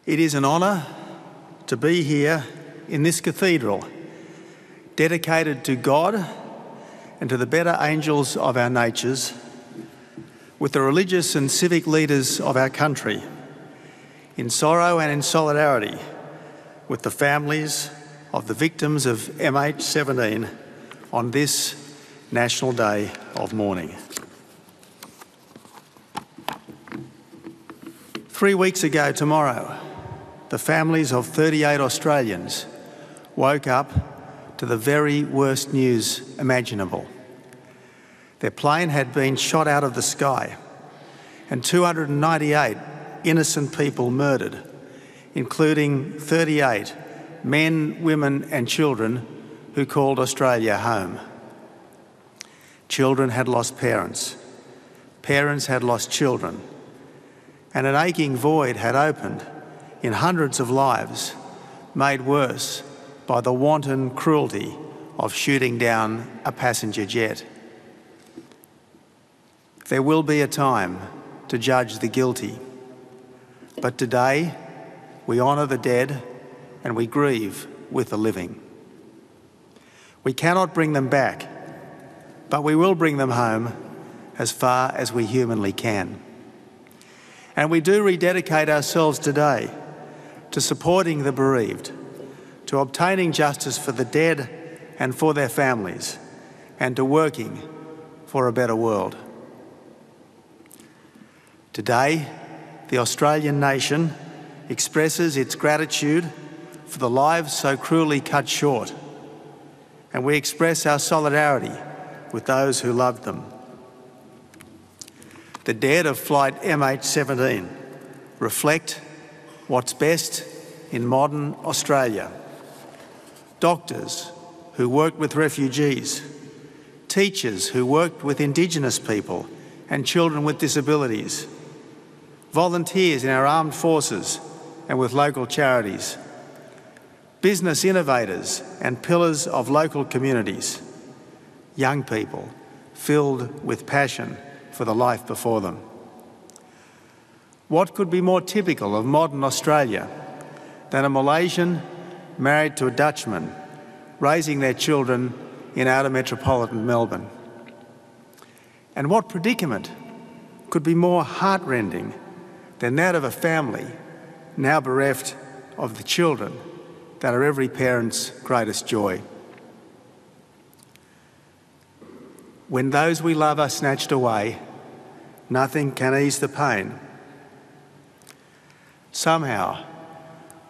It is an honour to be here in this cathedral, dedicated to God and to the better angels of our natures, with the religious and civic leaders of our country, in sorrow and in solidarity with the families of the victims of MH17 on this National Day of Mourning. 3 weeks ago tomorrow, the families of 38 Australians woke up to the very worst news imaginable. Their plane had been shot out of the sky and 298 innocent people murdered, including 38 men, women and children who called Australia home. Children had lost parents, parents had lost children, and an aching void had opened in hundreds of lives, made worse by the wanton cruelty of shooting down a passenger jet. There will be a time to judge the guilty, but today we honour the dead and we grieve with the living. We cannot bring them back, but we will bring them home as far as we humanly can. And we do rededicate ourselves today to supporting the bereaved, to obtaining justice for the dead and for their families, and to working for a better world. Today, the Australian nation expresses its gratitude for the lives so cruelly cut short, and we express our solidarity with those who loved them. The dead of flight MH17 reflect what's best in modern Australia. Doctors who worked with refugees, teachers who worked with Indigenous people and children with disabilities, volunteers in our armed forces and with local charities, business innovators and pillars of local communities, young people filled with passion for the life before them. What could be more typical of modern Australia than a Malaysian married to a Dutchman raising their children in outer metropolitan Melbourne? And what predicament could be more heartrending than that of a family now bereft of the children that are every parent's greatest joy? When those we love are snatched away, nothing can ease the pain. Somehow,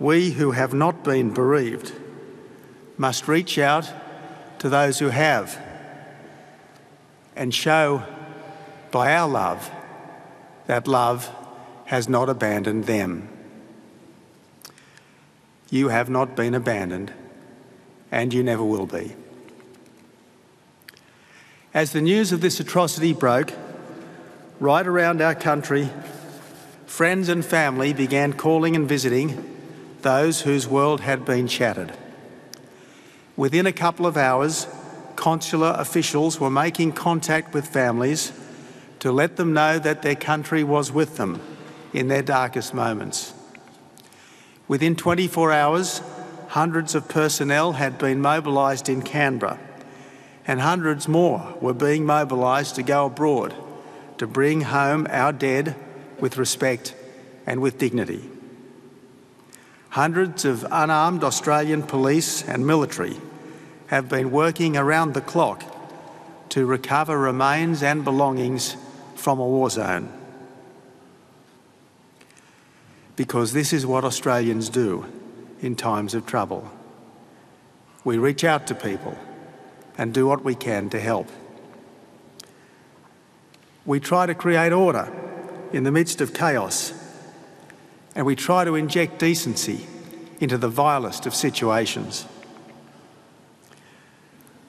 we who have not been bereaved must reach out to those who have and show by our love that love has not abandoned them. You have not been abandoned, and you never will be. As the news of this atrocity broke, right around our country, friends and family began calling and visiting those whose world had been shattered. Within a couple of hours, consular officials were making contact with families to let them know that their country was with them in their darkest moments. Within 24 hours, hundreds of personnel had been mobilised in Canberra, and hundreds more were being mobilised to go abroad to bring home our dead with respect and with dignity. Hundreds of unarmed Australian police and military have been working around the clock to recover remains and belongings from a war zone. Because this is what Australians do in times of trouble. We reach out to people and do what we can to help. We try to create order in the midst of chaos, and we try to inject decency into the vilest of situations.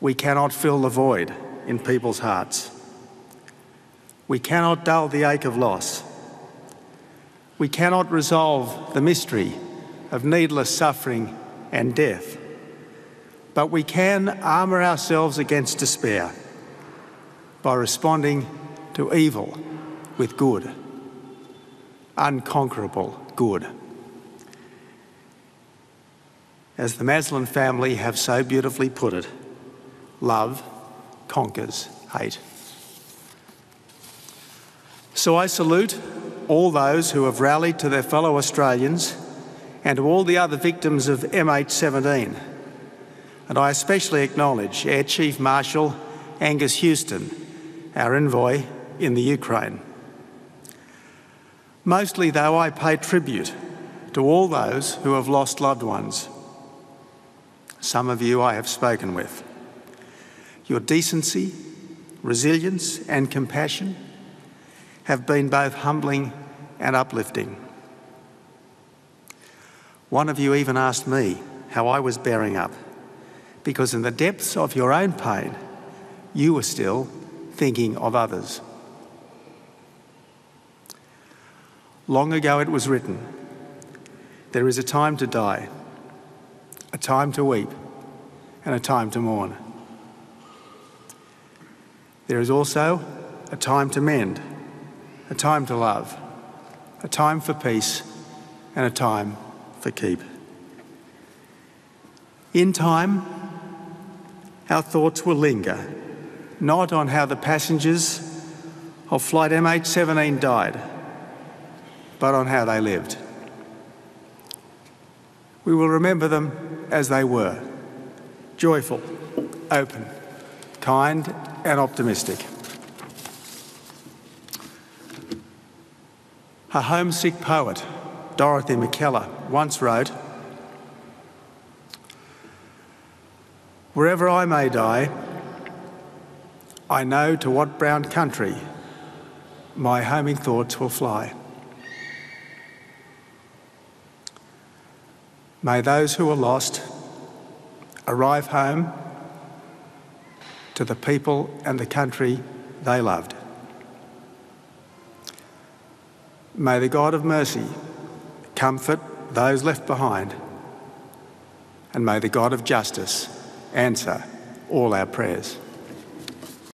We cannot fill the void in people's hearts. We cannot dull the ache of loss. We cannot resolve the mystery of needless suffering and death. But we can armour ourselves against despair by responding to evil with good, unconquerable good. As the Maslin family have so beautifully put it, love conquers hate. So I salute all those who have rallied to their fellow Australians and to all the other victims of MH17. And I especially acknowledge Air Chief Marshal Angus Houston, our envoy in the Ukraine. Mostly, though, I pay tribute to all those who have lost loved ones. Some of you I have spoken with. Your decency, resilience and compassion have been both humbling and uplifting. One of you even asked me how I was bearing up, because in the depths of your own pain, you were still thinking of others. Long ago it was written, there is a time to die, a time to weep, and a time to mourn. There is also a time to mend, a time to love, a time for peace, and a time for keep. In time, our thoughts will linger, not on how the passengers of flight MH17 died, but on how they lived. We will remember them as they were, joyful, open, kind and optimistic. A homesick poet, Dorothy McKellar, once wrote, "Wherever I may die, I know to what brown country my homing thoughts will fly." May those who are lost arrive home to the people and the country they loved. May the God of mercy comfort those left behind, and may the God of justice answer all our prayers.